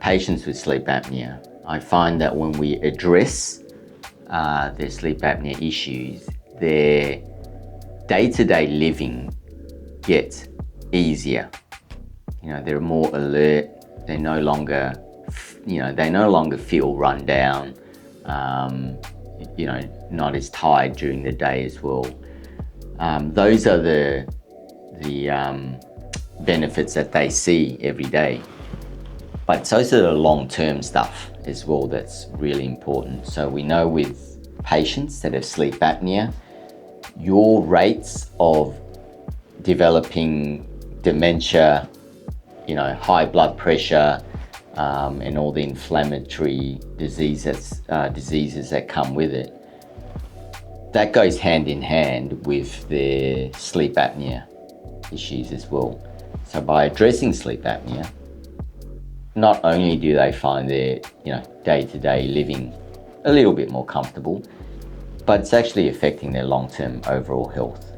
Patients with sleep apnea, I find that when we address their sleep apnea issues, their day-to-day living gets easier. They're more alert. They no longer feel run down. Not as tired during the day as well. Those are the benefits that they see every day. But it's also the long-term stuff as well that's really important. So we know with patients that have sleep apnea, your rates of developing dementia, high blood pressure, and all the inflammatory diseases that come with it, that goes hand in hand with their sleep apnea issues as well. So by addressing sleep apnea, not only do they find their day-to-day living a little bit more comfortable, but it's actually affecting their long-term overall health.